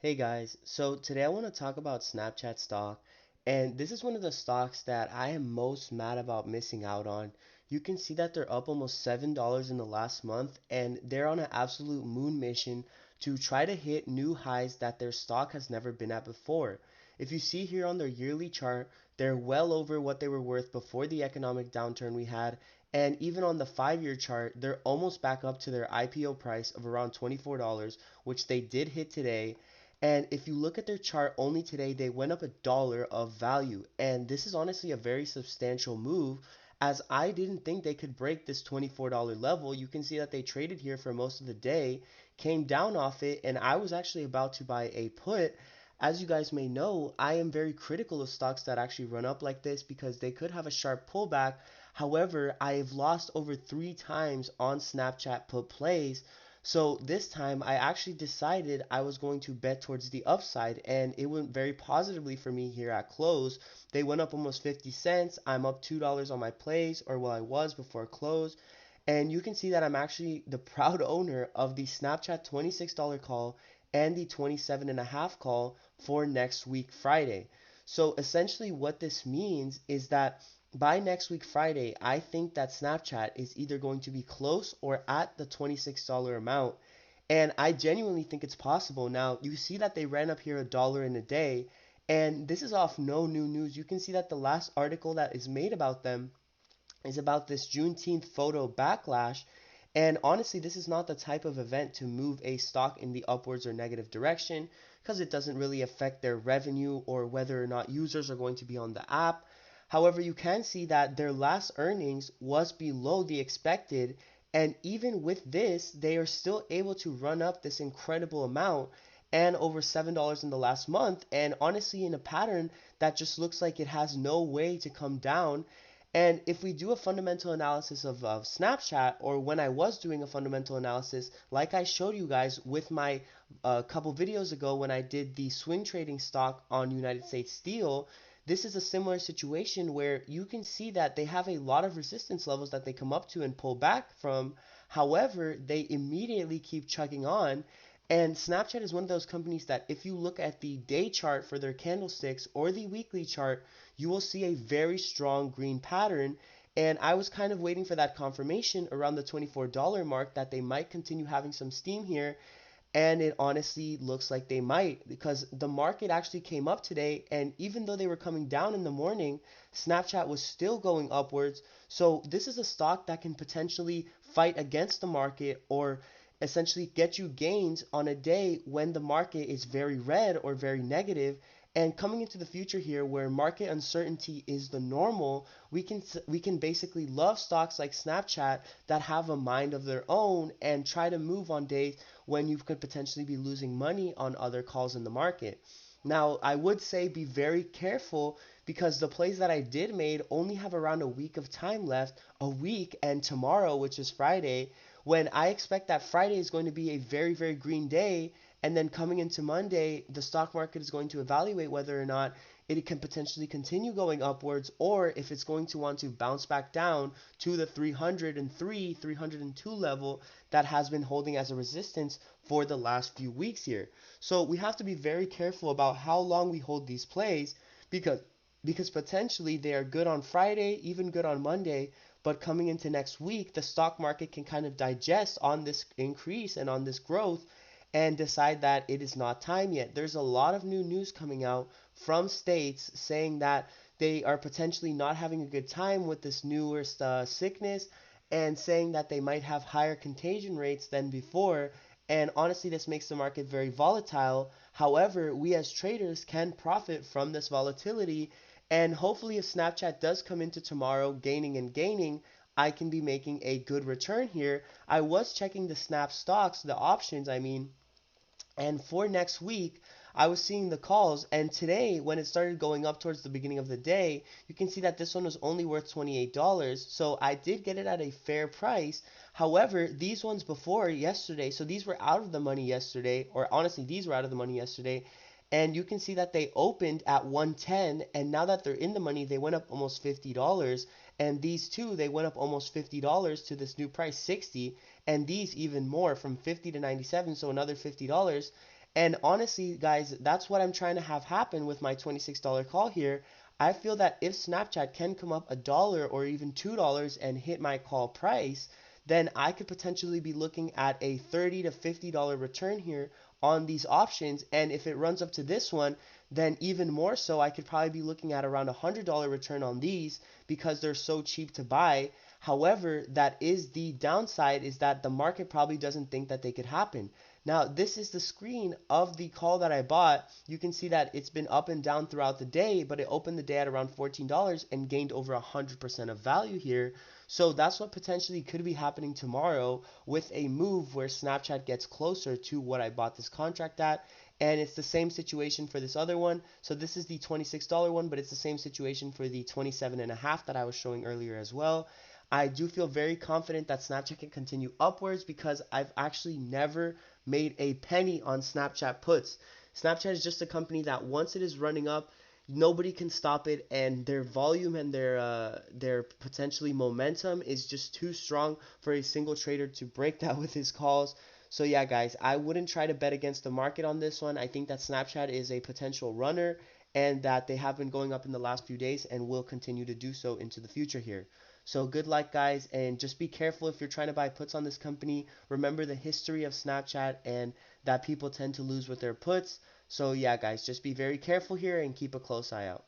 Hey guys, so today I want to talk about Snapchat stock, and this is one of the stocks that I am most mad about missing out on. You can see that they're up almost $7 in the last month, and they're on an absolute moon mission to try to hit new highs that their stock has never been at before. If you see here on their yearly chart, they're well over what they were worth before the economic downturn we had, and even on the 5-year chart, they're almost back up to their IPO price of around $24, which they did hit today. And if you look at their chart only today, they went up $1 of value. And this is honestly a very substantial move as I didn't think they could break this $24 level. You can see that they traded here for most of the day, came down off it, and I was actually about to buy a put. As you guys may know, I am very critical of stocks that actually run up like this because they could have a sharp pullback. However, I have lost over 3 times on Snapchat put plays, so this time I actually decided I was going to bet towards the upside, and it went very positively for me here at close. They went up almost 50 cents. I'm up $2 on my plays, or well, I was before close. And you can see that I'm actually the proud owner of the Snapchat $26 call and the 27.5 call for next week Friday. So essentially what this means is that by next week Friday, I think that Snapchat is either going to be close or at the $26 amount. And I genuinely think it's possible. Now, you see that they ran up here $1 in a day, and this is off no new news. You can see that the last article that is made about them is about this Juneteenth photo backlash. And honestly, this is not the type of event to move a stock in the upwards or negative direction because it doesn't really affect their revenue or whether or not users are going to be on the app. However, you can see that their last earnings was below the expected, and even with this, they are still able to run up this incredible amount and over $7 in the last month. And honestly, in a pattern that just looks like it has no way to come down. And if we do a fundamental analysis of Snapchat, or when I was doing a fundamental analysis, like I showed you guys with my couple videos ago when I did the swing trading stock on United States Steel, this is a similar situation where you can see that they have a lot of resistance levels that they come up to and pull back from. However, they immediately keep chugging on. And Snapchat is one of those companies that if you look at the day chart for their candlesticks or the weekly chart, you will see a very strong green pattern. And I was kind of waiting for that confirmation around the $24 mark that they might continue having some steam here. And it honestly looks like they might because the market actually came up today. And even though they were coming down in the morning, Snapchat was still going upwards. So this is a stock that can potentially fight against the market or essentially get you gains on a day when the market is very red or very negative. And coming into the future here, where market uncertainty is the normal, we can basically love stocks like Snapchat that have a mind of their own and try to move on days when you could potentially be losing money on other calls in the market. Now, I would say be very careful because the plays that I did made only have around a week of time left, a week and tomorrow, which is Friday, when I expect that Friday is going to be a very, very green day. And then coming into Monday, the stock market is going to evaluate whether or not it can potentially continue going upwards or if it's going to want to bounce back down to the 303, 302 level that has been holding as a resistance for the last few weeks here. So we have to be very careful about how long we hold these plays because potentially they are good on Friday, even good on Monday, but coming into next week, the stock market can kind of digest on this increase and on this growth and decide that it is not time yet. There's a lot of new news coming out from states saying that they are potentially not having a good time with this newest sickness and saying that they might have higher contagion rates than before. And honestly, this makes the market very volatile. However, we as traders can profit from this volatility. And hopefully, if Snapchat does come into tomorrow gaining and gaining, I can be making a good return here. I was checking the Snap stocks, the options, I mean, and for next week, I was seeing the calls, and today, when it started going up towards the beginning of the day, you can see that this one was only worth $28. So I did get it at a fair price. However, these ones before yesterday, so these were out of the money yesterday, or honestly, these were out of the money yesterday. And you can see that they opened at 110, and now that they're in the money, they went up almost $50. And these two, they went up almost $50 to this new price, 60, and these even more from 50 to 97, so another $50. And honestly, guys, that's what I'm trying to have happen with my $26 call here. I feel that if Snapchat can come up $1 or even $2 and hit my call price, then I could potentially be looking at a $30 to $50 return here on these options. And if it runs up to this one, then even more so, I could probably be looking at around $100 return on these because they're so cheap to buy. However, that is the downside, is that the market probably doesn't think that they could happen. Now, this is the screen of the call that I bought. You can see that it's been up and down throughout the day, but it opened the day at around $14 and gained over 100% of value here. So that's what potentially could be happening tomorrow with a move where Snapchat gets closer to what I bought this contract at. And it's the same situation for this other one. So this is the $26 one, but it's the same situation for the 27.5 that I was showing earlier as well. I do feel very confident that Snapchat can continue upwards because I've actually never made a penny on Snapchat puts. Snapchat is just a company that once it is running up, nobody can stop it, and their volume and their potentially momentum is just too strong for a single trader to break that with his calls. So yeah, guys, I wouldn't try to bet against the market on this one. I think that Snapchat is a potential runner and that they have been going up in the last few days and will continue to do so into the future here. So good luck, guys, and just be careful if you're trying to buy puts on this company. Remember the history of Snapchat and that people tend to lose with their puts. So yeah, guys, just be very careful here and keep a close eye out.